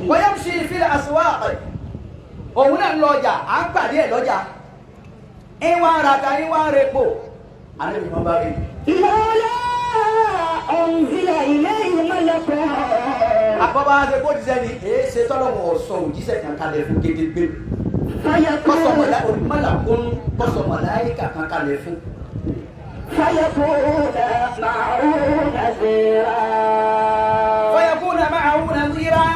ويمشي في الأسواق òun náà ń lọ ọjà à ń pàdé ẹ̀ lọ́jà ìwà àràkà ìwà àrèpò àníbi wọn bá rí. لولا أنزل إليه ملك àbọ̀bá ṣe kó jíṣẹ́ ni èé ṣe tọ́lọ́wọ́ ọ̀sọ̀ òjíṣẹ́ kan kalẹ̀ fún gédégbé kọ́sọ̀mọ̀láyíkà kan kalẹ̀ fún. فيكون معه نذيرا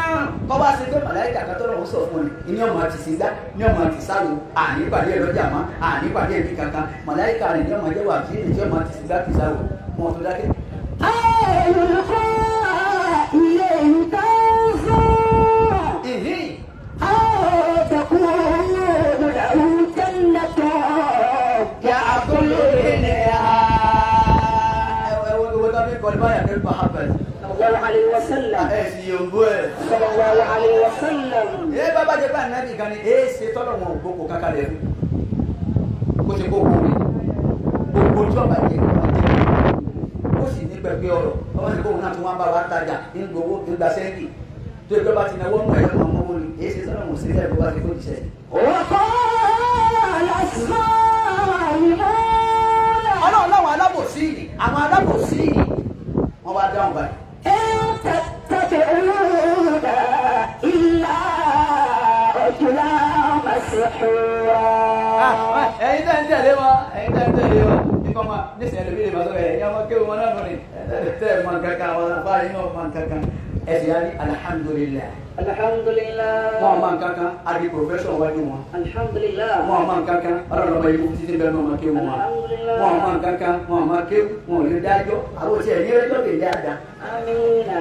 kọ́wá sí pé màláìkà kan tọ́lọ́wọ́ sọ fún ni ní ọmọ àti sígbà ní ọmọ àti sáwò ànípàdé ẹ̀rọjà mọ́ ànípàdé ẹ̀mí kankan màláìkà rẹ̀ ní ọmọ jẹ́wọ́ àti ní ọmọ àti sígbà ti sáwò wọn tó dákẹ́. يلقى إليه كنزا أو تكون له جنة يأكل منها صلى الله عليه وسلم صلى الله عليه وسلم bàbá jẹ́ bá nàbì kan ní ṣe tọ́lọ̀ wọn ògbókò kankan lẹ̀ fún kó ṣe kó kó rí gbogbo tí ọba jẹ́ ó sì ní pẹ̀pẹ́ ọ̀rọ̀ ọmọ ní kóhun náà tí wọ́n bá wá tajà ní gbowó ní gba sẹ́ńkì tó ìjọba ti náwó mọ̀ ẹ̀yọ́ mọ̀ mọ́ ní ṣe tọ́lọ̀ wọn sí ilẹ̀ bó bá ti kó jíṣẹ́. ọlọ́run láwọn alábòsí yìí àwọn alábòsí yìí wọ́n wá dáhùn báyìí. ẹ̀yin tẹ́ ń tẹ̀lé wọn nípa ọmọ nísìnyí ẹlòmí lè máa sọ ẹ̀yin ọmọ kéwù wọn náà nù ní tẹ́ ẹ̀ máa kankan wọn náà báyìí náà máa kankan ẹ̀sìn yá ní alihamudulilayi. alhamdulilayi. wọn máa kankan adi profession wájú wọn. alhamdulilayi. wọn máa kankan ọlọ́dọ̀ọ́mọ yìí títí bẹ́ẹ̀ náà máa kéwù wọn. alhamdulilayi. wọn máa kankan wọn máa kéwù wọn ò lè dájọ́ àwọn òsì ẹ̀ ní ẹjọ́ lè dá da. amina.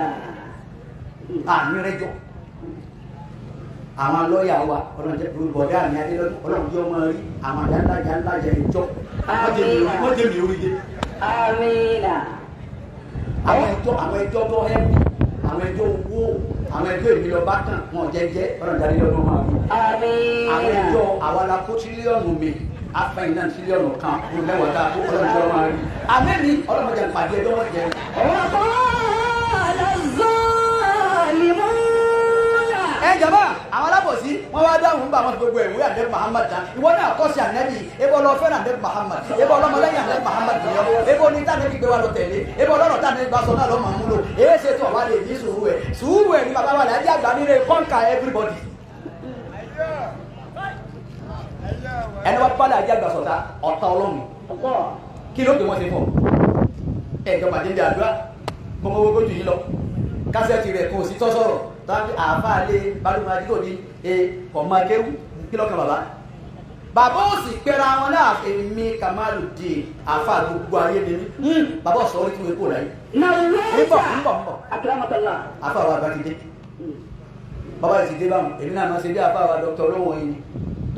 àmì rẹjọ àwọn lọ́ọ̀yà wa ọlọ́jẹ́ bọ̀dá àmì adélọ́dún ọlọ́jẹ́ ọmọ rí àwọn àdáńlájà ìjọ wọ́n jẹ́ mi orí dé. amina. àwọn ẹjọ́ tó hẹ́pì àwọn ẹjọ́ owó àwọn ẹjọ́ èmi lọ bá kàn wọn jẹ́jẹ́ ọlọ́jẹ́ adélọ́dún máa rí. amina. àwọn ẹjọ́ àwa la kó tírílíọ̀nù mi afẹ́yìn náà tírílíọ̀nù kan kó lẹ́wọ̀n tá a kó ọlọ́jẹ́ máa rí. àmẹ́ni ọlọ́mọdé pàdé ẹjọ́ wọn jẹ. Jama àwọn alábòsí wọn wá dáhùn bá wọn gbogbo ìwé àdé Muhammad tán ìwọ náà kọ́ sí ànẹ́bí ebo lọ fẹ́ràn àdé Muhammad ebo ọlọ́mọlẹ́yìn àdé Muhammad nìyọ ebo ní tánẹ́bí gbé wa lọ tẹ̀lé ebo ọlọ́rọ̀ tánẹ́bí bá sọ náà lọ́ máa múlò èyí ṣe tó wà lè ní sùúrù ẹ̀ ní bàbá wa láti àgbà nílé conquer everybody. ẹni wá bá láti àgbà sọ̀tà ọ̀tá ọlọ́run kí ló dé wọ́n ti fọ̀ ẹ̀jọba dé bí àdúrà gbọmọ gbogbo jù yín lọ kásẹ̀tì rẹ̀ kò sí tọ́sọ̀rọ̀ tàbí àfáàlé balùwẹ̀ àdíkò ní ọmọ akéwù kí lọ́kàn bàbá ó sì pẹ́ra wọn náà èmi Kamalu di àfáà gbogbo ayé ni mí bàbá ọ̀sọ̀ orí tí wọ́n kò láyé níbọ̀ àfáà wa bá ti dé bàbá ti dé báwọn èmi náà máa ṣe bí àfáà wa Dr. Olówó yìí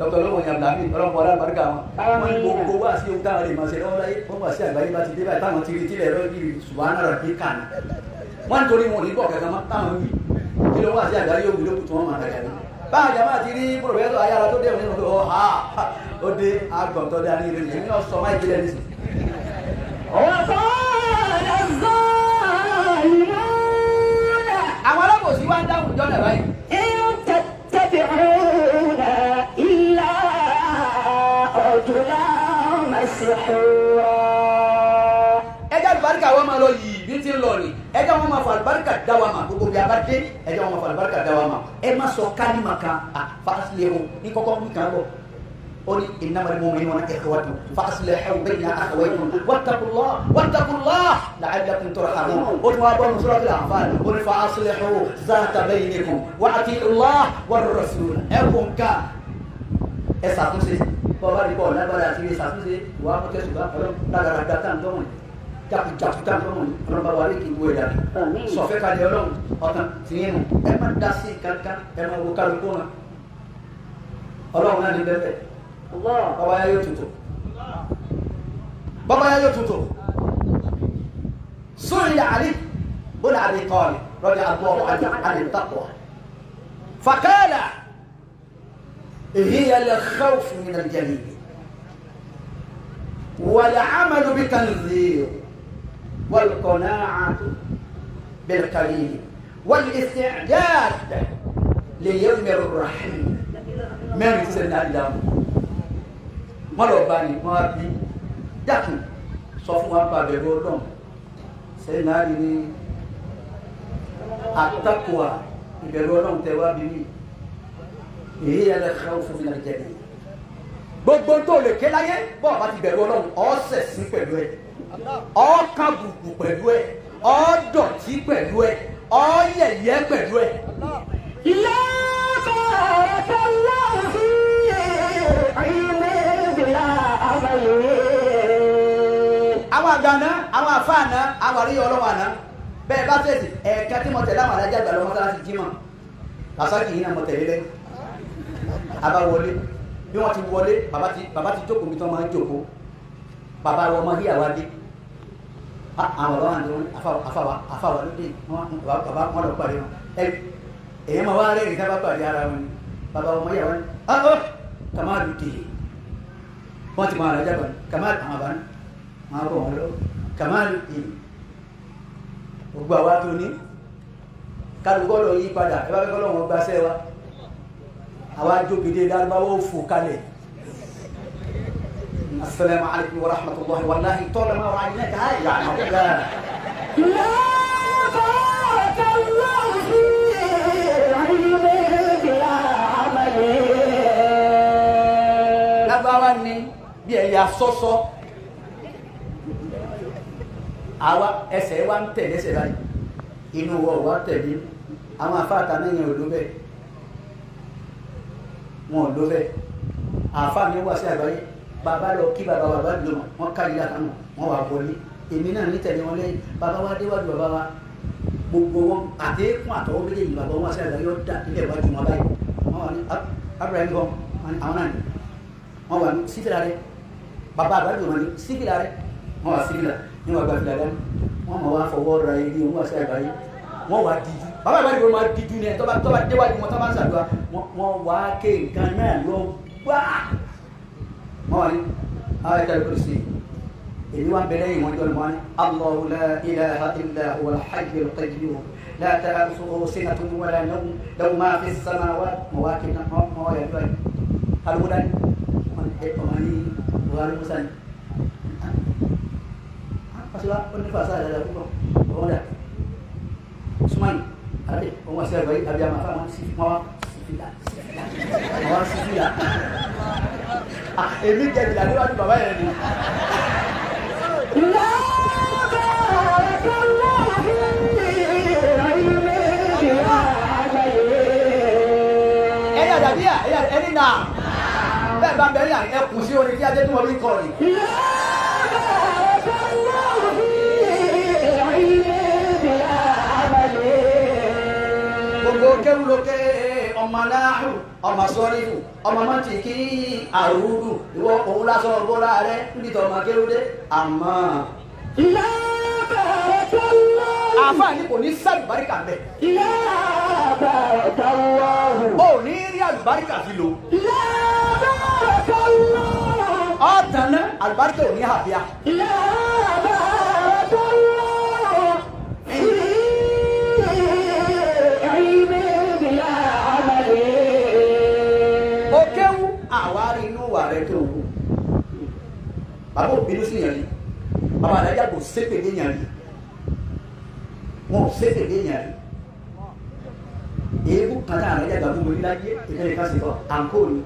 Abdulhamid ọlọ́pọ̀ alábàárìkà wọn gbogbo wá sí ohun táwọn lè máa ṣe lọ́wọ́ láyé wọ́n wá sí àgbáyé bá ti dé báyìí táwọn ti rí tílẹ̀ lọ́gìrì subhana rabbika wọ́n nítorí wọn ní bọ̀ kẹta máa táwọn wí kí ló wá sí àgbáyé òbí lókùn tí wọ́n máa dàgbà ní. báwọn jàmbá ti rí pòròfẹ́sọ̀ ayára tó dé òní lọ ó dé agbọ̀ntọ́ dé anílẹ̀ ní ẹni ọ̀sọ́ máa ìgbélẹ̀ ní sí. àwọn alábòsí wá ń dáhùn jọ́nà báyìí. ẹjọ́ àlùbáríkà wọn máa lọ yìí bí ti ń lọ ni ẹjọ́ wọn máa fọ àlùbáríkà dá wa mà gbogbo bí a bá dé ẹjọ́ wọn máa fọ àlùbáríkà dá wa mà ẹ má sọ kálímà kan fasilehu ní kọ́kọ́ ní kan bọ̀ ó ní innamal mu'minuna ikhwatun faslihu bayna akhawaykum wattaqullah la'allakum turhamun ó ní wàá bọ́ ní suratul Anfal ó ní faslihu zata baynikum wa ati'ullah war rasul ẹ kò ń ká ẹ ṣàtúnṣe bọ́ọ̀bá ní bọ́ọ̀ lágbára àti ilé ṣàtúnṣe wà á mọ́tẹ́sù bá ọlọ́ lágbára gba tá à ń tọ́mọ̀ jákujàku tá à ń tọ́mọ̀ ní ọlọ́ba wa lè kí gbogbo ẹ̀dá sọ̀fẹ́ kalẹ̀ ọlọ́run ọ̀tàn tí yín nù ẹ má dá sí kankan ẹ má wo kálukú wọn ọlọ́run náà ní bẹ́ẹ̀ bàbá yá yóò tutù bàbá yá yóò tutù sórí àlì bó ní àbí kọ́ọ̀lì rọ́jà àbọ̀ àdì taqwa fàkàlà هي الخوف من الجليل والعمل بتنذير والقناعة بالقليل والاستعداد ليوم الرحيل mẹ́rin tí sẹ́ni láti dáhùn wọ́n lọ bá ní wọ́n á bí dákùn sọ fún wa pa bẹ̀rù ọlọ́run sẹ́ni láti ní àtàkùwà ìbẹ̀rù ọlọ́run tẹ wá bí ní èyí ẹlẹ́kẹ́ òfin mi náà jẹ́ ní gbogbo tó lè ké láyé bọ́ọ̀ bá ti bẹ̀rù ọlọ́run ọ̀sẹ̀ sí pẹ̀lú ẹ̀ ọ̀kàbùkù pẹ̀lú ẹ̀ ọ̀dọ̀tí pẹ̀lú ẹ̀ ọ̀yẹ̀yẹ́ pẹ̀lú ẹ̀. àwọn àgbàna àwọn àfáàná àwọn àríyọ ọlọ́wọ́ àná bẹ́ẹ̀ bá tẹ̀sí ẹ̀ẹ̀kẹ́ tí mo tẹ̀lé àwọn alájà àgbà lọ́mọ́tà láti jímọ̀ làṣákì yìí náà mo tẹ̀lé lẹ́yìn abáwọlé bí wọ́n ti wọlé bàbá ti jókòó mi tán máa ń jókòó bàbá wọn máa yíyàwó adé àwọn bàbá wọn ni àfàwà lóde bàbá wọn lọ pàdé wọn èyàn máa wá rẹ̀ ìta bá pàdé ara wọn ni bàbá wọn máa yàwó ni kàmáàlù dìde wọ́n ti máa rẹ̀ jábọ̀ kàmáàlù àwọn àbá ní máa bọ̀ wọn lọ kàmáàlù dìde gbogbo àwa tó ní kálukọ́ lọ yí padà ẹ bá fẹ́ kọ́ lọ́wọ́ gbaṣẹ́ wa àwa jókòó lárúbáwọ́ fò kalẹ̀ السلام عليكم ورحمة الله والله طالما وعيناك هاي يعني لا بارك الله في علمك يا عملي lágbára ni bí ẹ̀yà sọ́sọ́ àwa ẹsẹ̀ wa ń tẹ̀lé ẹsẹ̀ báyìí inú wọ̀ wá tẹ̀lé àwọn afáàtà mẹ́yìn ò ló bẹ́ẹ̀ wọn ò ló bẹ́ẹ̀ àfáà mi wá sí àgbáyé bàbá lọ kí bàbá wa bá dùn wọn kárí àtàwọn wọn wà wọlé èmi náà ní tẹ̀lé wọn lẹ́yìn bàbá wa déwájú bàbá wa gbogbo wọn àtẹkùn àtọwọ́ méjèèjì bàbá wọn sí àgbáyé ọdá ilé ìwájú wọn báyìí wọn wà ní Abraham kan àwọn náà ní wọn wà ní sífìlà rẹ bàbá àgbájú wọn ní sífìlà rẹ wọn wà sífìlà ní wọn gbàfìlà rẹ wọn mọ wá fọwọ́ ra eré wọn wà sí àgbáyé wọn wà díjú bàbá àgbájú wọn máa díjú ní ẹ tọ́ba déwájú wọn tọ́ba ń sàdúrà wọn wà ké nǹkan náà lọ gbáà مالي آية الكرسي اليوم بلين وجل مالي الله لا إله إلا هو الحي القيوم لا تأخذه سنة ولا نوم له ما في السماوات مواكب مواكب هل هدى من حكمني وهل مسن Pasal penifasa ada apa? Ada. Semua ada. Penguasa baik ada apa? Masih mau sifila. Mau sifila. Èmi jẹ́ ìlànà níwájú bàbá yẹn ni. Ẹ̀yà dàbí à ẹni náà bẹ́ẹ̀ bá bẹ̀rẹ̀ à ẹ kù sí orin tí ajé tí wọ́n fi kọ́ ni. Gbogbo kéwù lókè ọmọ náà ọmọ sọ́rífù ọmọ mọ́tìkì àrùdù ìwọ òun lásán ọgbọ́lá rẹ nítorí ọmọ kéwúdé àmọ́ àfáàní kò ní sàlùbáríkà bẹ ó ní rí àlùbáríkà fi lò ọ̀tàn náà àlùbáríkà ò ní àbíà àwárí inú wà rẹ tó wù bàbá òbínú sí yàn rí bàbá àdájá kò sépèlé yàn rí wọn ò sépèlé yàn rí èébú kan náà àdájá gbàgbọ́ mo rí láyé ìpínlẹ̀ kan sì kọ́ àǹkó ni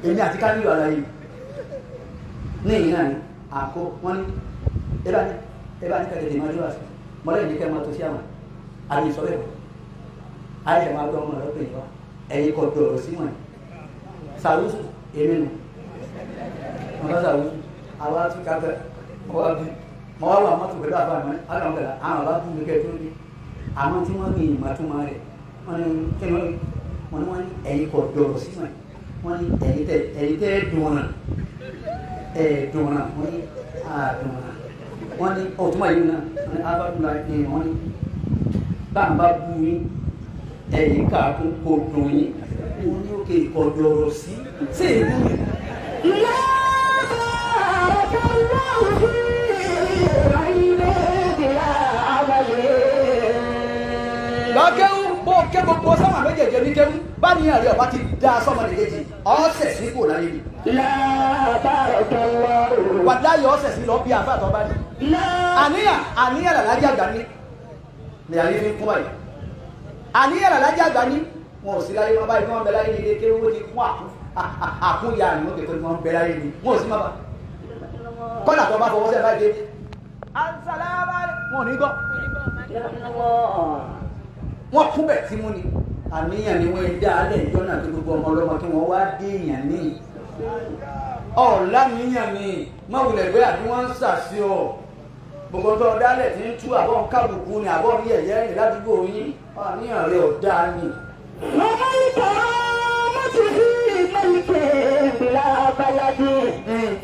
èmi àti ká nílò àlàyé ní ìyìn náà ni àǹkó wọn ní ẹbá ní kẹ́kẹ́ tèmi ọjọ́ àti mọ́lẹ́ ní kẹ́ máa tó sí àwọn àmì ìsọ̀rẹ́ ayé máa gbọ́ ọmọ rẹ̀ pè wá ẹ̀yin kọ̀ dọ̀rọ̀ sí wọn sàrúsù èmi nù wọn bá sàrúsù àwa tún káfẹ́ mọ́ wá wà mọ́tò pẹ̀lú àbá àmọ́ àwọn ọ̀gá àwọn àbá tún lókè tó ní àwọn tí wọ́n ní ìmọ̀ tó máa rẹ̀ wọ́n ní kí wọ́n ní ẹ̀yin kọ̀ dọ̀rọ̀ sí wọn wọ́n ní ẹ̀yin tẹ́ dùnrà wọ́n ní àdùnrà wọ́n ní ọ̀túnmọ̀ yìí náà wọ́n ní abájúlá wọ́n ní báńbá bú yín ẹ̀yin káàkún kò dùn yín wọ́n ní òkè ìkọ̀dọ̀rọ̀ sí èébú mi. lọ́kẹ́wù bó ké gbogbo sọ́mà méjèèjì ní kéwù bá ní àárẹ̀ ọba ti dá sọ́mà nìkejì ọ̀sẹ̀ sí kò láyé ni. wàdáyé ọ̀sẹ̀ sí lọ bí àfàtọ́ bá ní. àníyàn làlájà àgbà ní ní ayé fi kún báyìí. àníyàn làlájà àgbà ní wọn ò sí láyé wọn báyìí wọn bẹ láyé ní ilé kéwù ti kún àkúnya ni wọn kẹfẹ wọn bẹ láyé ni wọn ò sí máa bá kọ́nà tó bá fọwọ́ sẹ́ báyìí dé asàlámà wọn ò ní gbọ́ wọn kún bẹ̀ tí mú ni àníyàn ni wọ́n dá alẹ́ ìjọ náà tó gbogbo ọmọ ọlọ́mọ kí wọ́n wá dé èèyàn ní ọ̀la níyàn ni mọ̀wùlẹ̀ pé àbí wọ́n ń sàṣì ọ̀ gbogbo tó dálẹ̀ tí ń tú àbọ̀ ń kábùkù ni àbọ̀ ní ẹ̀yẹ́ ní ládùúgbò yín àníyàn rẹ̀ ọ̀dá ni. ملك بلا بلد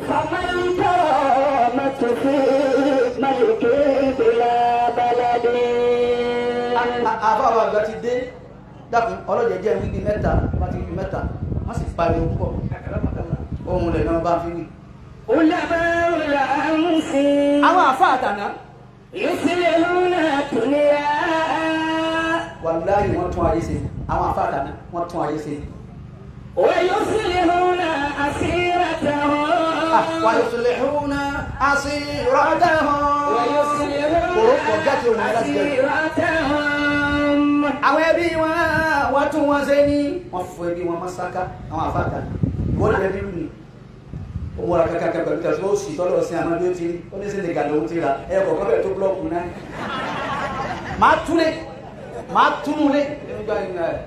فمن كرامة في ملك بلا بلد. àbáwọ̀ àgbà ti dé dákun ọlọ́jẹ̀jẹ̀ wíbi mẹ́ta bá ti wíbi mẹ́ta wọ́n sì pariwo púpọ̀ ohun rẹ̀ náà bá fi wí. àwọn àfa àtàná. yuslihuna dunya. wàlúùláyì wọ́n tún ayé ṣe àwọn àfa àtàná wọ́n tún ayé ṣe. ويصلحون أسيرتهم ويصلحون أسيرتهم àwọn ẹbí wọn wọ́n tún wọn ṣe ní wọ́n fún ẹbí wọn mọ́sáká àwọn àfáàkà wọ́n lè bí ní ọmọ ra kàkàkà pẹ̀lú tẹ̀sí ó sì tọ́lọ̀ sí àmọ́ bí ó ti ó ní sí ní gàdọ̀ ó ti rà ẹ̀kọ́ kọ́bẹ̀ tó blọ́ọ̀kù náà máa túnlé nígbà ìgbà ẹ̀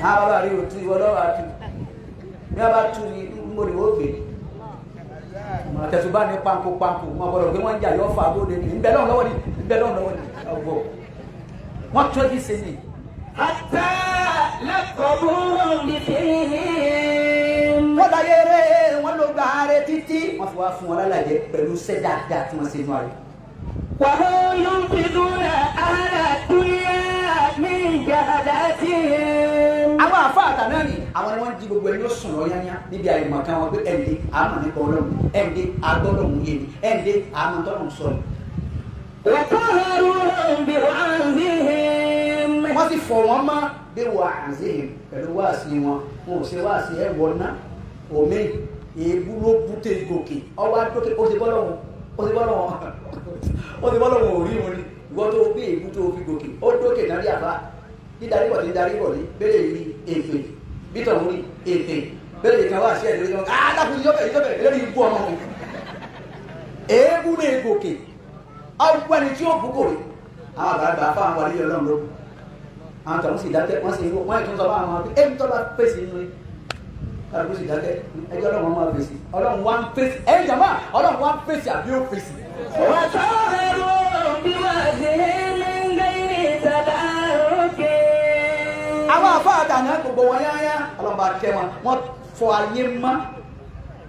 àwọn bá rí òtún ìwọ lọ́wọ́ àtú ní a bá tú ní mọ́rí ó gbé àtẹ̀tùbá ní pánkó wọn gbọ́dọ̀ pé wọ́n ń jà yọ́ fà bóde ní ìbẹ̀ náà lọ́wọ́ ní ọgbọ̀ wọ́n tó ẹbí sí ni. àtà lẹ́kọ̀ọ́ ní fíìmù. wọ́n láyé rẹ̀ wọ́n ló gba ààrẹ títí wọ́n fi wá fún wọn lálàyé pẹ̀lú iṣẹ́ dáadáa tí wọ́n ṣe inú ààrẹ. wàhó yóò fi dúró ààrẹ dúnyá ní ìjàdá tí àwọn àfáàtà náà ni àwọn ni wọ́n di gbogbo ẹni ó sùn lọ yányá níbi àìmọ̀ kan wọn pé ẹ̀ǹdẹ́ àmọ̀ nípa ọlọ́run ẹ̀ǹdẹ́ agbọ́lọ́run yé ni ẹ̀ǹdẹ́ àmọ̀ tọ́lọ́run sọ ni. wọ́n ti fọ̀ wọ́n mọ́ bí wa'azihim pẹ̀lú wáàsí wọn wọn ò ṣe wáàsí ẹ̀ wọ́n ná òmí èébú ló búté gòkè ọwọ́ adókè ó ti bọ́lọ́run òrí wọn ni ìwọ́n tó bí èébú tó fi gòkè ó dókè náà rí àbá dídarí bọ̀ dídarí bọ̀ ní bẹ́lẹ̀ yìí èpè bítọ̀ mú ní èpè bẹ́lẹ̀ yìí kan wá sí ẹ̀dẹ́rẹ́ kan ádákùn ìjọ́bẹ̀ lórí ikú ọmọ wọn èébú ní egòkè ọgbọ́n ẹni tí ó bú kò rí àwọn àgbàlagbà fáwọn wà nílé ọlọ́run ló àwọn tọ̀hún sì dákẹ́ wọ́n sì wọ́n ìtún sọ fáwọn ọmọ ẹni tó bá fèsì nínú rí kálukú sì dákẹ́ ẹjọ́ ọlọ́run máa fèsì ọlọ́run wá ń fèsì ẹ̀yìn jàmá ọlọ́run wá ń fèsì àbí ó fèsì. àwọn àfáàdà náà gbogbo wọn yáyá ọlọ́ba kẹ́ wọ́n fọ ayé mọ́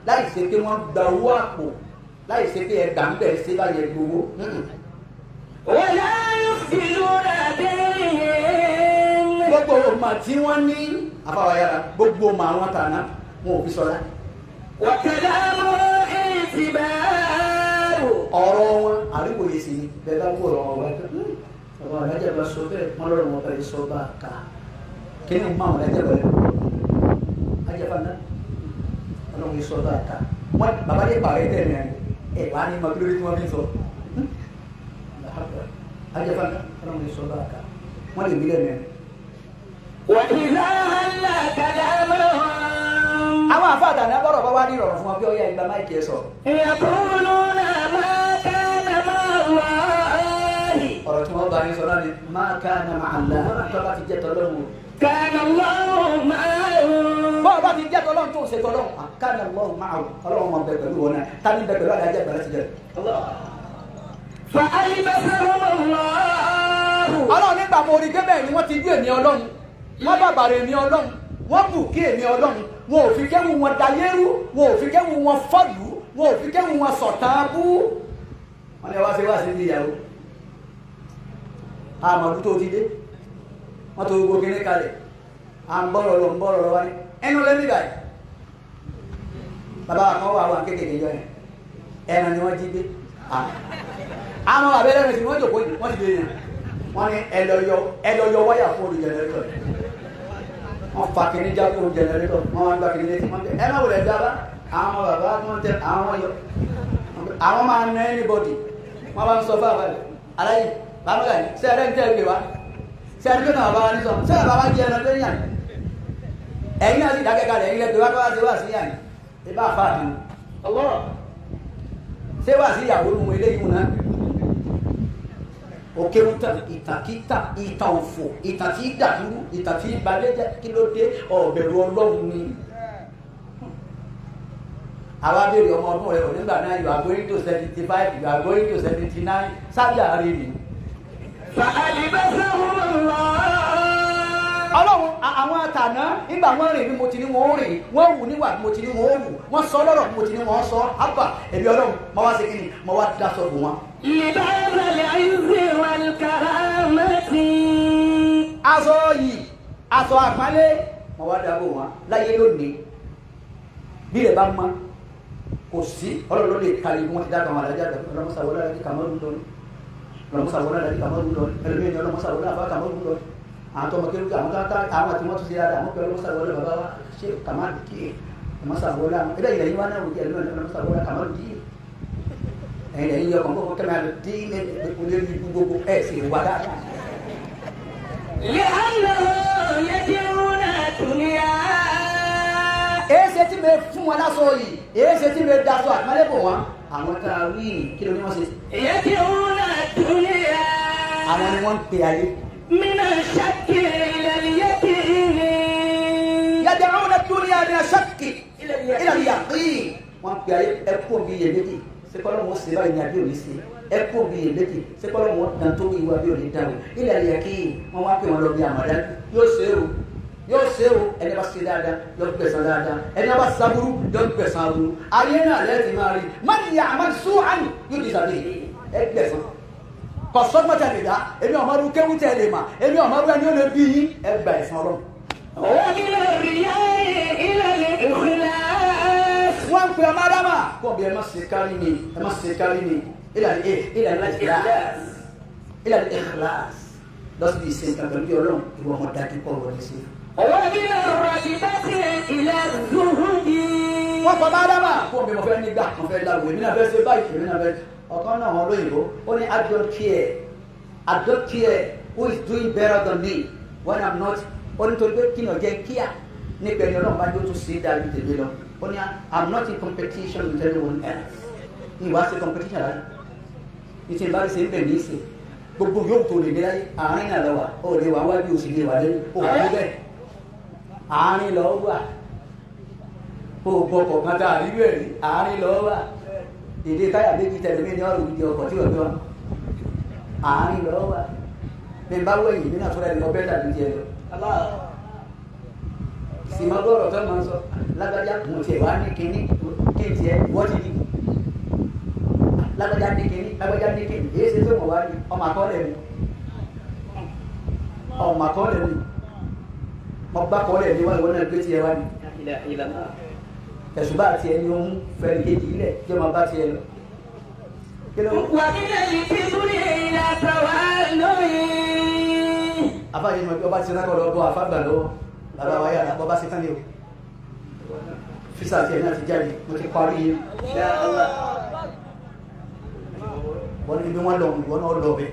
láì ṣe pé wọ́n gba owó àpò láì ṣe pé ẹgbàá ń bẹ̀rẹ̀ sí báyẹ̀ gbowó. wọ́n láyé ìlú rẹ̀ bẹ́ẹ̀. gbogbo ọmọ tí wọ́n ní àfáwáyára gbogbo ọmọ àwọn tàná wọn ò fi sọ́lá. wọ́kẹ̀lá mọ́ èsì báàrù. ọ̀rọ̀ wọn àríwòye sí ni bẹ́ẹ̀ bá wọ̀ ọ̀rọ̀ wọn. ọ̀rọ̀ alájà bá sọ bẹ́ẹ̀ wọ́n lọ́rọ̀ wọn bẹ́ẹ̀ sọ bá a kà kí ni máa wọn alájà bẹ́ẹ̀ ajẹ́fà náà ọlọ́run sọ bá a kà wọ́n bàbá dé pàrọ̀ tẹ̀ mẹ́rin ẹ̀ wá ní mọ́tòlórí tí wọ́n fi sọ ajẹ́fà náà ọlọ́run sọ bá a kà wọ́n lè wílẹ̀ mẹ́rin. وإذا هل كلامهم àwọn àfáàdà ní agbọ́dọ̀ bá wá ní ìrọ̀rùn fún wọn bí ó yẹ ìgbà máìkì ẹ sọ. يقولون ما كان مع الله. ọ̀rọ̀ tí wọ́n bá ní sọ náà ni ما كان مع الله tó bá ti jẹ́ tọ́lọ́run. كان الله معه. bọ́ọ̀ bá ti jẹ́ tọ́lọ́run tó ṣe tọ́lọ́run كان الله معه ọlọ́run mọ̀ bẹ̀ pẹ̀lú wọn náà tani bẹ̀ pẹ̀lú àdájẹ́ ìgbà láti jẹ́. فألبسهم الله. ọlọ́run nígbà mo rí gẹ́bẹ̀ ni wọ́n ti dú èmi ọlọ́run wọ́n bàbàrà èmi ọlọ́run wọ́n bù kí èmi ọlọ́run wọn ò fi kẹ́wù wọn dayérú wọn ò fi kẹ́wù wọn fọ́lù wọn ò fi kẹ́wù wọn sọ̀tàbú. wọ́n ní wá sí ilé ìyàwó àmọ̀dú tó ti dé wọ́n tó gbogbo kíní kalẹ̀ à ń bọ̀rọ̀ lọ wá ní ẹnu lẹ́mí báyìí. bàbá kan wà kékeré jọ yẹn ẹran ni wọ́n jí gbé àwọn abẹ́rẹ́ rẹ̀ tí wọ́n jòkó wọ́n ti dé yẹn wọ́n ní ẹlọ́yọ wáyà fún olù jẹnẹrétọ̀ wọ́n fa kìíní já fún olù jẹnẹrétọ̀ wọ́n wá gba kìíní létí wọ́n tẹ ẹ má wọlé dábàá àwọn bàbá wọn tẹ àwọn yọ àwọn máa ná anybody wọ́n bá ń sọ fún àbálẹ̀ aláyè bàbá yìí sẹ́ẹ̀rẹ́ ń tẹ́ ìgbé wa sẹ́ẹ̀rẹ́ tó náà bàbá ní sọ sẹ́ẹ̀rẹ́ bàbá jẹ́ ẹran tó ń yàn ẹ̀yin náà sì dákẹ́kẹ́ rẹ̀ ilẹ̀ tó wá bá ṣe wá sí yàn ibà àfáà ni ṣé wá sí ìyàwó nù eléyìí náà òkè ìtàkìtà ìtàn òfò ìtàn tí dàdúrú ìtàn tí balẹ̀jẹ́ kí ló dé ọ̀bẹ̀rù ọlọ́run ni. àwa béèrè ọmọ ọdún rẹ nígbà náà you are going to 75 you are going to 79 sábà rí ni. ọlọ́run àwọn àtàná nígbà wọ́n rìn bí mo ti ní wọ́n rìn wọ́n wù níwà bí mo ti ní wọ́n wù wọ́n sọ lọ́rọ̀ bí mo ti ní wọ́n sọ ábà ẹ̀bí ọlọ́run mo wá ṣe kí ni mo wá dá sọ bù wọn. لباس العز والكرامة aṣọ yìí aṣọ àpálẹ́ mo wá dábò wọn láyé lónìí bí rẹ̀ bá mọ́ kò sí ọlọ́run lè kalẹ̀ bí wọ́n ti dábàá wọn alájà ọlọ́mọsàwọ́lá àti kàmọ́rù lọ́rí ọlọ́mọsàwọ́lá àti kàmọ́rù lọ́rí ẹlòmíràn ọlọ́mọsàwọ́lá àbá kàmọ́rù lọ́rí àwọn tó mọ̀kẹ́rù àwọn àti wọ́n tún ṣe dáadáa àwọn pẹ̀lú ọlọ́mọsàwọ́lá bàbá wa ṣe kàmáàdì kí ọlọ́mọsàwọ́lá ẹgbẹ́ ilẹ̀ yìí wá náà wòye ọlọ́mọsàwọ́lá kàmọ́rù kí ẹ̀yìn ẹ̀yìn ọkàn gbogbo kẹ́mẹ́ àlọ́ dí ilé gbogbo ẹ̀ sì wà dáadáa. لأنه يدعون الدنيا èéṣe tí mi fún wọn lásọ yìí èéṣe tí mi daṣọ àpẹẹlẹ́bọ̀ wọn àwọn tá a wí kí ló ní wọ́n ṣe. يدعون الدنيا àwọn ni wọ́n ń pe ayé. من الشك إلى اليقين يدعون الدنيا من الشك إلى اليقين wọ́n pe ayé ẹ̀kọ́ bíi iyèméjì sekọlọ wọn sèba yìí àbí òní sí ẹkọ bí eléjì sekọlọ wọn dantó ìwà àbí òní dáwọ ilẹ̀ àyè kí wọn wá pè wọn lọ bí àmàdá yóò ṣe o ẹni bá ṣe dáadáa yóò gbẹ̀san dáadáa ẹni bá sábúrú yóò gbẹ̀san aburú ayé náà lẹ́ẹ̀tì máa rí mọ́ni yà àmà sùúrù yóò di sàbí ẹ gbẹ̀san kò sọ́gbọ́tà lè dá èmi ọ̀mọ́rú kéwú tẹ̀ lè mà èmi ọ̀mọ́rú ẹni ó lè bí yín ẹ gbà ẹ̀san ọlọ́run. ومن الرياء إلى الإخلاص wọ́n pe ọmọ adama kó bí ẹ má ṣe kárí ni ilà ìkìláàs lọ́sibí ìṣe nǹkan pẹ̀lú ọlọ́run ìwọ ọmọ dájú pọ̀ wọlé sí. ومن الرغبة إلى الزهد wọ́n pa ọmọ adama kó bí mo fẹ́ nígbà mo fẹ́ láwùjọ èmi náà fẹ́ ṣe báyìí èmi náà fẹ́ ọ̀kan náà wọn lóyìnbó ó ní I don't care who is doing better than me when I'm not ó ní torí pé kí ni ọ̀jẹ̀ kíá nípa ẹni ọlọ́run bá yóò tún ṣe dájú tèmi lọ ó ní I'm not in competition with anyone else ìwà ṣe competition rẹ ìṣe bá ṣe ń bẹ̀ ní ìṣe gbogbo yóò tó lè dé láyé àárín náà lọ́wọ́ ó lè wà wájú òsì lè wà lẹ́yìn ó kú bẹ́ẹ̀ àárín lọ́wọ́ wà ó gbọ́ kọ̀ọ̀kan tá àríwú ẹ̀ rí àárín lọ́wọ́ wà èdè táyà méjì tẹ̀lé mi ní ọ̀rùn ìdí ọkọ̀ tí wọ́n gbé wọn àárín lọ́wọ́ wà bí n bá wẹ̀yìn nínú àtúrà ẹni ọbẹ̀ dàbí jẹ lọ ìsìnmọ́gbọ́rọ̀ tó máa ń sọ lágbájá mo tiẹ̀ wá ní kinní kí n tiẹ̀ wọ́n ti di lágbájá ní kíní èyí ṣe tó mọ̀ wá ní ọmọ àkọọ́lẹ̀ mi mo gbá kọ́ọ́lẹ̀ ní wọ́n ìwọ́n náà gbé tiẹ̀ wá ní ẹ̀sùn bá tiẹ̀ ní ohun fẹ́ẹ́ kéjì ilẹ̀ tí ó máa bá tiẹ̀ lọ. ومن الكبر إلى التوالي afáyé ni ọba ti rákọ̀ lọ bọ́ àfágbà lọ́wọ́ bàbá wa yàrá bọ́ bá ṣe tán ní o físà tiẹ̀ náà ti jáde mo ti parí yìí wọ́n ní bí wọ́n lọ ìwọ́n náà lọ bẹ̀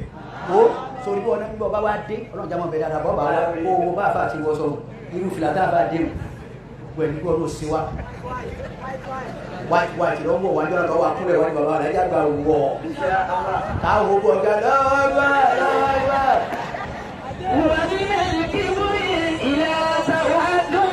ó sórí bí wọ́n ní bí ọba wá dé ọlọ́run jámọ́ bẹ̀ dáadáa bọ́ bá wá owó bá fà ti wọ́ sọ̀rọ̀ irú fìlà tá a bá dé wẹ̀ ní gbọ́dọ̀ sí wa white lọ́wọ́ wájú ọ̀nà tó wà kúrẹ̀ wájú bàbá rẹ̀ jágbà wọ̀ káwọn owó ọjà lọ́wọ́ ومن الكبر إلى تواضع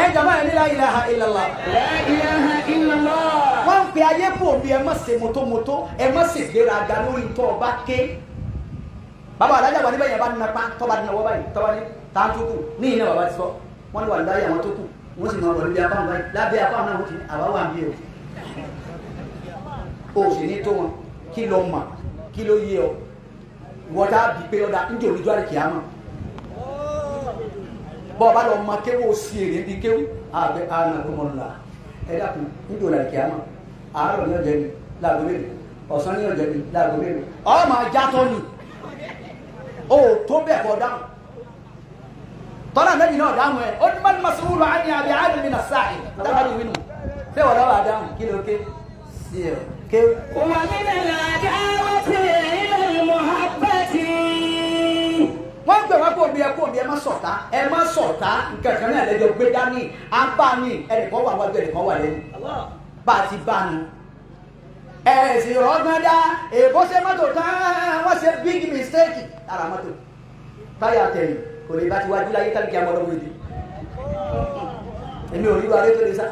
ẹ jama ẹ ní la ilaha illallah لا إله إلا الله wọ́n ń pe ayé bò bí ẹ má ṣe mọ́tòmọ́tò ẹ má ṣe gbéraga lórí tó ọba ké bàbá alájà wà níbẹ̀ yẹn bá nínú apá tọ́ba nínú ọwọ́ báyìí tọ́ba ní tàǹtùkù ní ìná bàbá ti sọ wọ́n ní wà láyé àwọn tó kù wọ́n sì máa bọ̀ níbi apá wọn báyìí lábẹ́ apá wọn náà wọ́n ti ní àwa wà bí o sì ní tó wọn kí ló mà kí ló yé ọ wọ́n dá bí pé ọ̀dà ń jẹ́ olùjọ́ àríkì àmọ́ bọ́ ọba lọ ma kéwò sí èrè bí kéwò àbẹ ànàkùnmọ̀lá ẹ dákun ń jẹ́ olùjọ́ àríkì àmọ́ àárọ̀ ní ọjọ́ ni láago mélòó ọ̀sán ní ọjọ́ ni láago mélòó ọmọ ajá tó ni ó tó bẹ́ẹ̀ kọ́ dáhùn tọ́lá nẹ́bí náà dáhùn ẹ̀ ó ní mọ́ni mas'ulu àní àbí àdùn mi nà sáì dábàá ní wínú ṣé wọ́n lọ́wọ́ àdáhùn kí ló ké sí ẹ̀ ké. wà nínú àdáwọ̀tì ilẹ̀ muhabbati. wọ́n gbé wọn kó bí ẹ má ṣọ̀tá nǹkan kan náà lẹ́jọ́ gbé dání apá ní ẹnìkan wà wájú ẹnìkan wà lẹ́nu bá a ti bá nu ẹ̀sìn ọgbọ́n dá èbó ṣe mọ́tò tán wọ́n ṣe big mistake ara mọ́tò táyà tẹ̀yìn kò lè bá ti wájú láyé tàbí kí a mọ́tò wéjì èmi ò rí wa rí tó lè sá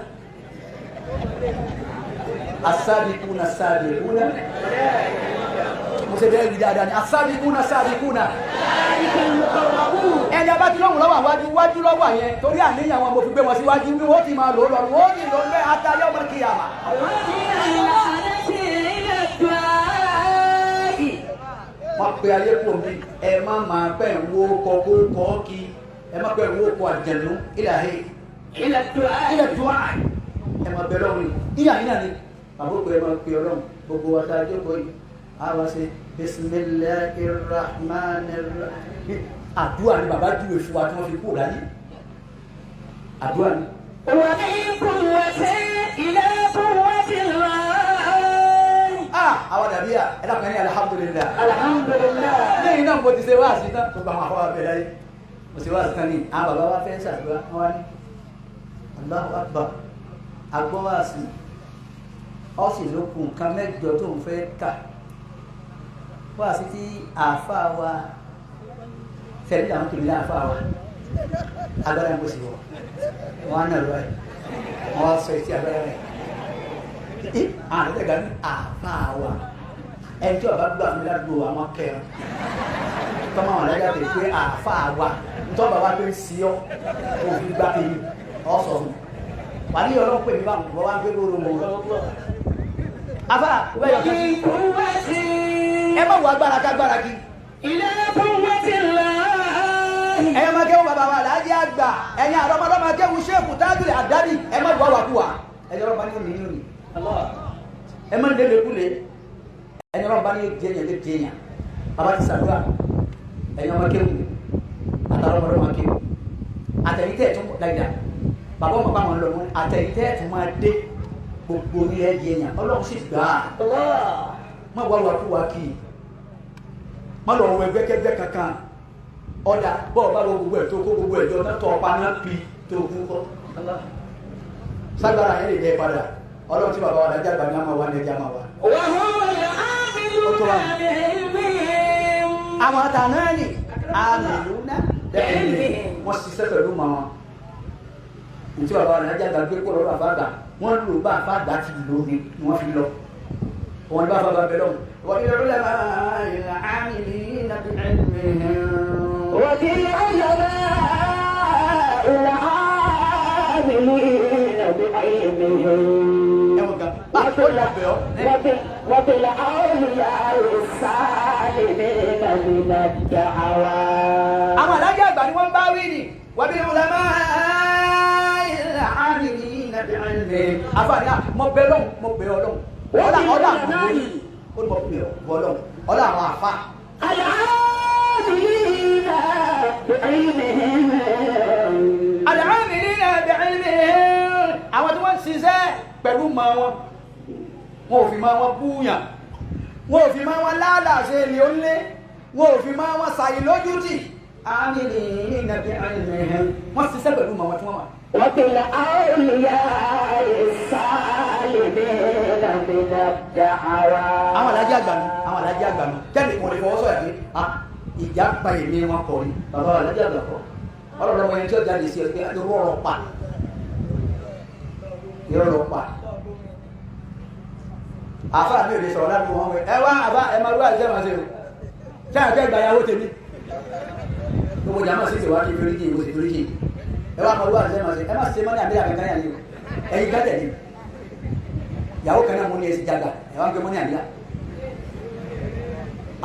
asábìkúnà mo ṣe bẹ́ẹ̀ rí dáadáa ní asábìkúnà ẹni abájú lọ́wọ́ wájú lọ́wọ́ yẹn torí àníyàn wọn mo fi gbé wọn síwájú bí wọ́n ti máa lò lọ wọ́n ti lò lẹ́ àtàyọ́ ọmọ kìyàmà. wọ́n pe ayé kò mí ẹ má máa pẹ́ wo kọ́kọ́ kí ẹ má pẹ́ wo kọ́ àjẹ̀nú ilẹ̀ dùn ẹ má bẹ̀rẹ̀ ọ̀run ìyá yín náà ni àbúrò ẹ má pe ọlọ́run gbogbo wa tá a jókòó yìí àwa ṣe bismillahirrahmanirrahim àdúrà ni bàbá júwe fún wa tí wọ́n fi kúrò láyé àdúrà ni. wà ní quwwati ila quwwati Allah. àwọn dàbí ẹ dákun ní alhamdulillah. lẹ́yìn náà mo ti ṣe wá sí tán gbogbo àwọn afọwọ́ abẹ́rẹ́ yìí mo ṣe wá sí tán ní àwọn bàbá wa fẹ́ ṣàdúrà wọn wá ní Allahu akbar agbọ́ wá sí ọ sì ló kù nǹkan mẹ́jọ tó ń fẹ́ kà wá sí tí àáfàá wa fẹ́ẹ́ àwọn tòun ní àáfàá wa agbára ń bó sì wọ̀ wọ́n á nà lọ́wọ́ ẹ̀ wọ́n á sọ etí agbára rẹ̀ àwọn àtẹ̀gà ní àáfàá wa ẹni tí ọba gbà mí ládùúgbò àwọn kẹrin tọ́mọ àwọn alájà tẹ̀ pé àáfàá wa ntọ́ba wa pé ń sí ọ́ òfin gbá kiri ọ́ sọ fún wà ní ọlọ́run pè mí bá wọn wá gbé lóru mọ́ afa bẹ́ẹ̀ yọ kí ẹ má wọ agbára kágbára kí. ilé kúnwé ti lọ. ẹ̀yọ́ máa kéwù bàbá wa láàjì àgbà ẹ̀yin àrọ́mọdé máa kéwù ṣéèkù tábìlì àdáni ẹ má wọ àwàkúwà ẹ̀yọ́ ọlọ́ba ní òní lónìí ẹ má lé lékulè ẹ̀yọ́ ọlọ́ba ní jẹ́yàn lé jẹ́yàn bàbá ti sàdúrà ẹ̀yọ́ máa kéwù àtàrọ́mọdé máa kéwù àtẹ̀yìntẹ́ ẹ̀ tún láyìí bàbá ọmọ bá wọn lọ wọn àtẹ̀yìntẹ́ ẹ̀ tún máa dé gbogbo ní ẹ jẹ́yàn ọlọ́run sì gbà á má wọ àwàkúwà kì í má lọ wọ ẹgbẹ́kẹ́gbẹ́ kankan ọ̀dà bọ́ọ̀ bá lọ gbogbo ẹ̀ tó kó gbogbo ẹ̀ jọ tọ́ ọ̀pá náà pi tó kú kọ́ ságbára yẹn lè jẹ́ padà ọlọ́run tí bàbá wa dájà gbà ní àmà wa ní ẹja àmà wa. àwọn àtàná ni àmìlú náà bẹ́ẹ̀ ni wọ́n ṣiṣẹ́ pẹ̀lú mọ́ wọn tí bàbá wa dájà gbà gbé kó lọ́dọ̀ àfàgbà wọ́n lò bá àfàgbà ti lò ní wọ́n fi lọ wọ́n bá àfàgbà bẹ̀ lọ́wọ́ wọ́n ní lọ́dọ̀ àmìlú náà العاملين بعلمهم وبالأولياء الصالحين من الدعوات. àwọn alájà àgbà ni wọ́n bá wí ni وبالعلماء العاملين بعلمهم. àfààní mo bẹ lọ́hùn mo bẹ ọlọ́hùn ọlá àwọn òbí ó ní mo bẹ ọlọ́hùn ọlá àwọn àfa. العاملين بعلمهم. العاملين بعلمهم. àwọn tí wọ́n ń ṣiṣẹ́ pẹ̀lú mọ wọn wọn ò fi mọ wọn búyàn wọn ò fi mọ wọn lálàṣẹ ilé onílé wọn ò fi mọ wọn ṣàyè lójútì. العاملين بعلمهم. wọ́n ṣiṣẹ́ pẹ̀lú mọ wọn tí wọ́n wà. وبالأولياء الصالحين من الدعوات. àwọn alájẹ àgbà mi àwọn alájẹ àgbà mi kẹ́ni kò lè fọwọ́ sọ̀rọ̀ pé ìjà pa èmi wọn kọ ni bàbá alájẹ àgbà kọ ọlọ́run ọmọ yẹn tí ó jáde sí ẹ pé irú ọ̀rọ̀ pa irú ọ̀rọ̀ pa àfa mi ò lè sọ̀rọ̀ láti wọn wẹ ẹ wá àbá ẹ máa rú àìsẹ́ máa ṣe o ṣé àjẹ́ ìgbà yàwó tèmi gbogbo jàmọ́ sí ìṣèwà kí torí kí ìwò sì torí kí ẹ wá máa rú àìsẹ́ máa ṣe ẹ má ṣe mọ́ ní àbílẹ̀ àkàkà yà ni ẹ̀yin gbẹ́tẹ̀ ni ìyàwó kan náà mo ní ẹ sì jágbà ẹ wá ń gbé mọ́ ní àbílẹ̀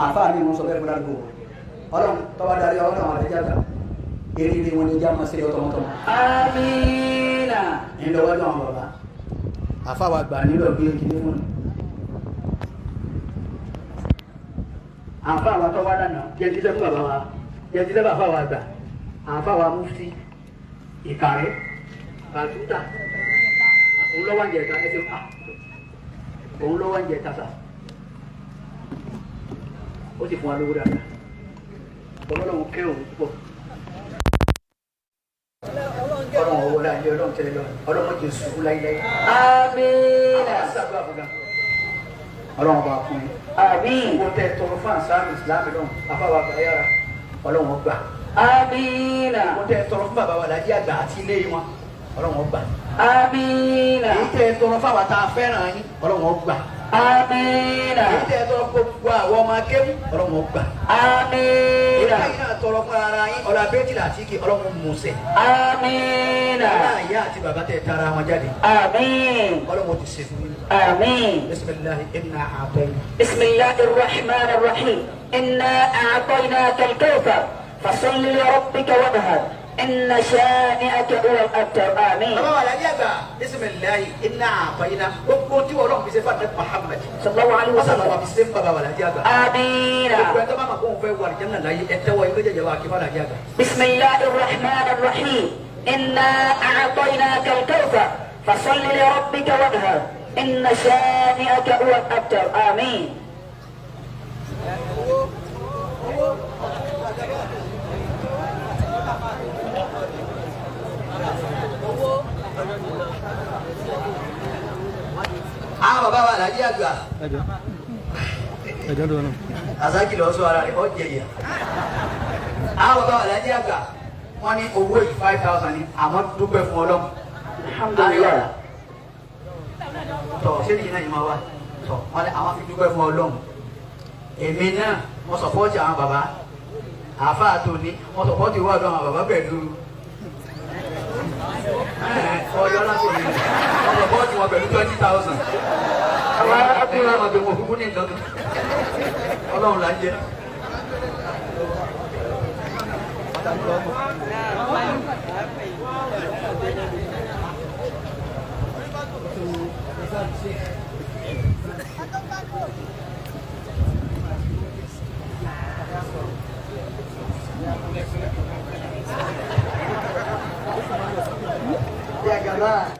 àfa mi wọn sọ bẹ́ẹ̀ fún ládùúgbò ọlọ́run tọ́wọ́ darí ọlọ́run àwọn àtẹ́jà gbà eré ilé wọn ni ìjà máa ṣe ọtọmọtọmọ. Amina. ń lọ wájú àwọn bàbá àfa wa gbà nílò gbé kíní fún àfa wa tó wá lánàá jẹ́ jíjẹ́ fún bàbá wa jẹ́ jíjẹ́ bàbá wa gbà àfa wa mufti ìkàrẹ́ bàtúta òun lọ́wọ́ ń jẹ ẹ̀ka ẹ̀sẹ̀ fà òun lọ́wọ́ ń jẹ tasa ó sì fún wa lówó dáadáa ọlọ́run kẹ́ òun púpọ̀ ọlọ́run owó láyé ọlọ́run tẹ́lẹ̀ lọ ọlọ́run jẹ sùúrù láyéláyé. àmín. ọlọ́run bá fún yín. àmín. owó tẹ tọrọ fún àṣàmì ìsìlámù náà afáwà àgbáyára ọlọ́run gbà. àmín. owó tẹ tọrọ fún bàbá wa lájí àgbà àti ilé wọn ọlọ́run gbà. àmín. èyí tẹ tọrọ fún àwọn tá a fẹ́ràn yín ọlọ́run gbà. àmín. èyí tẹ tọrọ fún gbogbo àwọn ọmọ akéwì ọlọ́run gbà. àmín. èyí náà tọrọ fún ara yín ọlọ́ abẹ́jìlá àti ike ọlọ́run mùsẹ̀. àmín. ọlọ́ àyà àti bàbá tẹ tara wọn jáde. àmín. ọlọ́run ti ṣe fún yín. آمين. بسم الله إنا أعطينا. بسم الله الرحمن الرحيم. إنا أعطيناك الكوثر فصل لربك وانهر إن شانئك هو الأبتر. آمين. بسم الله إنا أعطينا. وقلت ولهم بصفة محمد صلى الله عليه وسلم. آمين. بسم الله الرحمن الرحيم. إنا أعطيناك الكوثر فصل لربك وانهر إن شانئك هو الأبتر. آمين. bàbá wa làjí àgbà. ẹjọ́ dùn náà. àsákì lọ sọ ara rẹ̀ ọ́ jẹ yẹ. bàbá wa làjí àgbà wọ́n ní owó yìí 5,000 ni àwọn dúpẹ́ fún ọlọ́run. alhamdulillah. tọ̀ ṣé nìyí náà yìí máa wá tọ̀ wọ́n ní àwọn fi dúpẹ́ fún ọlọ́run. èmi náà mo sọ̀pọ́ọ̀tì àwọn bàbá àáfàá tó ní mo sọ̀pọ́ọ̀tì wọ́ọ̀dù àwọn bàbá pẹ̀lú ọyọ láti rí ọmọ bọ́ọ̀tì wọn pẹ̀lú 20,000. àwọn akúrò àwọn àgbẹ̀wò òkúkú ní nǹkan ọlọ́run là ń jẹ. Ya,